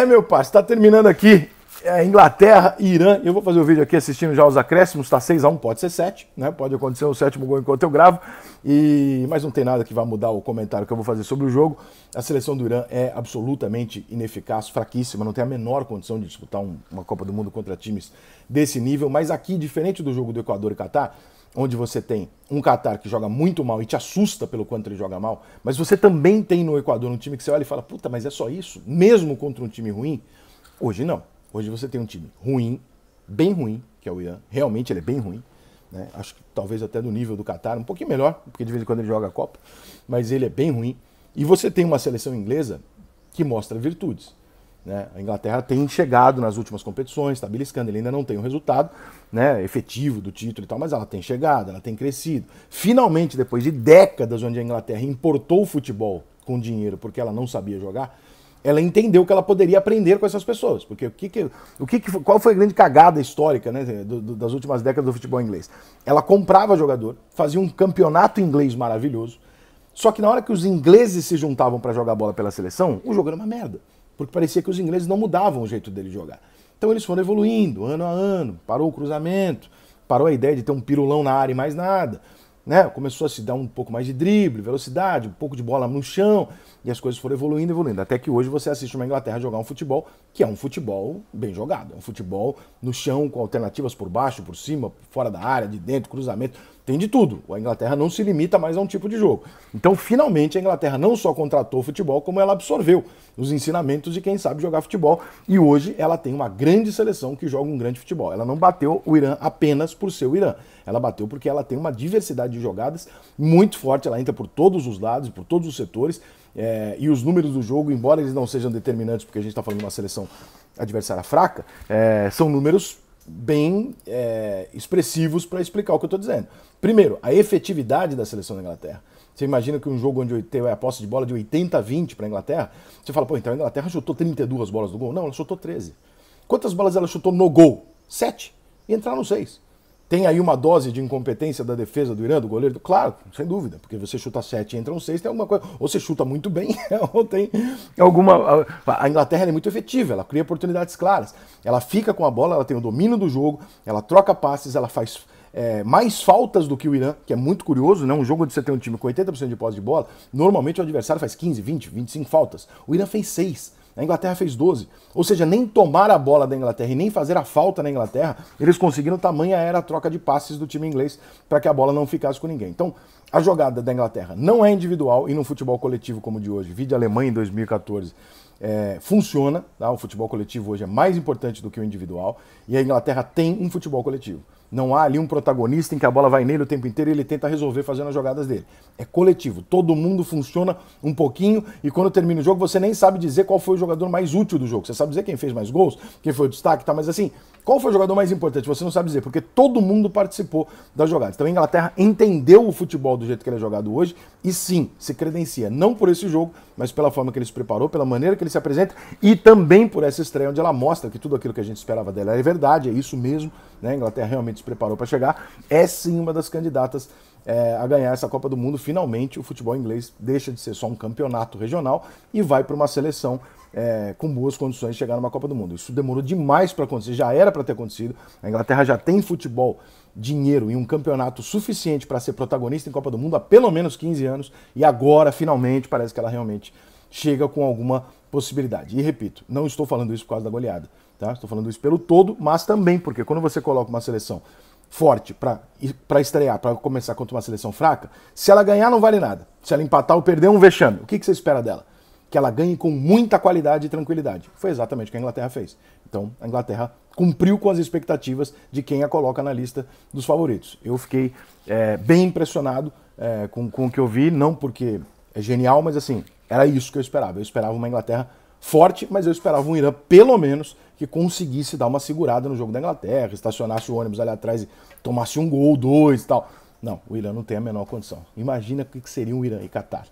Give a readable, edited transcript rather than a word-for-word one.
Meu parceiro, tá terminando aqui Inglaterra e Irã. Eu vou fazer o vídeo aqui assistindo já os acréscimos, tá 6-1, pode ser 7, né? Pode acontecer o 7º gol enquanto eu gravo. Mas não tem nada que vá mudar o comentário que eu vou fazer sobre o jogo. A seleção do Irã é absolutamente ineficaz, fraquíssima, não tem a menor condição de disputar uma Copa do Mundo contra times desse nível. Mas aqui, diferente do jogo do Equador e Catar, onde você tem um Catar que joga muito mal e te assusta pelo quanto ele joga mal, mas você também tem no Equador um time que você olha e fala, puta, mas é só isso? Mesmo contra um time ruim? Hoje não. Hoje você tem um time ruim, bem ruim, que é o Irã. Realmente ele é bem ruim, né? Acho que talvez até do nível do Catar, um pouquinho melhor, porque de vez em quando ele joga a Copa, mas ele é bem ruim. E você tem uma seleção inglesa que mostra virtudes, né? A Inglaterra tem chegado nas últimas competições, está beliscando, ele ainda não tem um resultado, né, efetivo do título e tal, mas ela tem chegado, ela tem crescido. Finalmente, depois de décadas onde a Inglaterra importou o futebol com dinheiro porque ela não sabia jogar, ela entendeu que ela poderia aprender com essas pessoas. Porque qual foi a grande cagada histórica, né, das últimas décadas do futebol inglês? Ela comprava jogador, fazia um campeonato inglês maravilhoso, só que na hora que os ingleses se juntavam para jogar bola pela seleção, o jogo era uma merda. Porque parecia que os ingleses não mudavam o jeito dele jogar. Então eles foram evoluindo, ano a ano, parou o cruzamento, parou a ideia de ter um pirulão na área e mais nada, né? Começou a se dar um pouco mais de drible, velocidade, um pouco de bola no chão, e as coisas foram evoluindo, evoluindo. Até que hoje você assiste uma Inglaterra jogar um futebol que é um futebol bem jogado, é um futebol no chão, com alternativas por baixo, por cima, fora da área, de dentro, cruzamento, tem de tudo. A Inglaterra não se limita mais a um tipo de jogo. Então, finalmente, a Inglaterra não só contratou o futebol, como ela absorveu os ensinamentos de quem sabe jogar futebol, e hoje ela tem uma grande seleção que joga um grande futebol. Ela não bateu o Irã apenas por ser o Irã, ela bateu porque ela tem uma diversidade de jogadas muito forte, ela entra por todos os lados, por todos os setores, e os números do jogo, embora eles não sejam determinantes, porque a gente está falando de uma seleção adversária fraca, são números bem expressivos para explicar o que eu estou dizendo. Primeiro, a efetividade da seleção da Inglaterra. Você imagina que um jogo onde tem a posse de bola de 80-20 para a Inglaterra, você fala, pô, então a Inglaterra chutou 32 bolas do gol? Não, ela chutou 13. Quantas bolas ela chutou no gol? 7. E entraram 6. Tem aí uma dose de incompetência da defesa do Irã, do goleiro? Claro, sem dúvida, porque você chuta 7 e entram 6, tem alguma coisa. Ou você chuta muito bem, ou tem alguma. A Inglaterra é muito efetiva, ela cria oportunidades claras. Ela fica com a bola, ela tem o domínio do jogo, ela troca passes, ela faz mais faltas do que o Irã, que é muito curioso, né? Um jogo onde você tem um time com 80% de posse de bola, normalmente o adversário faz 15, 20, 25 faltas. O Irã fez 6. A Inglaterra fez 12. Ou seja, nem tomar a bola da Inglaterra e nem fazer a falta na Inglaterra, eles conseguiram, tamanha era a troca de passes do time inglês para que a bola não ficasse com ninguém. Então, a jogada da Inglaterra não é individual e no futebol coletivo como o de hoje, vide a Alemanha em 2014, funciona. Tá? O futebol coletivo hoje é mais importante do que o individual e a Inglaterra tem um futebol coletivo. Não há ali um protagonista em que a bola vai nele o tempo inteiro e ele tenta resolver fazendo as jogadas dele. É coletivo, todo mundo funciona um pouquinho e quando termina o jogo você nem sabe dizer qual foi o jogador mais útil do jogo. Você sabe dizer quem fez mais gols, quem foi o destaque, tá? Mas assim, qual foi o jogador mais importante? Você não sabe dizer, porque todo mundo participou das jogadas. Então a Inglaterra entendeu o futebol do jeito que ele é jogado hoje e sim, se credencia não por esse jogo, mas pela forma que ele se preparou, pela maneira que ele se apresenta e também por essa estreia onde ela mostra que tudo aquilo que a gente esperava dela é verdade, é isso mesmo, né? A Inglaterra realmente se preparou para chegar, é sim uma das candidatas a ganhar essa Copa do Mundo. Finalmente o futebol inglês deixa de ser só um campeonato regional e vai para uma seleção com boas condições de chegar numa Copa do Mundo. Isso demorou demais para acontecer, já era para ter acontecido. A Inglaterra já tem futebol, dinheiro e um campeonato suficiente para ser protagonista em Copa do Mundo há pelo menos 15 anos e agora, finalmente, parece que ela realmente chega com alguma possibilidade. E repito, não estou falando isso por causa da goleada, tá? Estou falando isso pelo todo, mas também porque quando você coloca uma seleção forte para estrear, para começar contra uma seleção fraca, se ela ganhar não vale nada. Se ela empatar ou perder, um vexame. O que você espera dela? Que ela ganhe com muita qualidade e tranquilidade. Foi exatamente o que a Inglaterra fez. Então, a Inglaterra cumpriu com as expectativas de quem a coloca na lista dos favoritos. Eu fiquei bem impressionado com o que eu vi, não porque é genial, mas assim, era isso que eu esperava. Eu esperava uma Inglaterra forte, mas eu esperava um Irã, pelo menos, que conseguisse dar uma segurada no jogo da Inglaterra, estacionasse o ônibus ali atrás e tomasse um gol, 2 e tal. Não, o Irã não tem a menor condição. Imagina o que seria um Irã e Catar.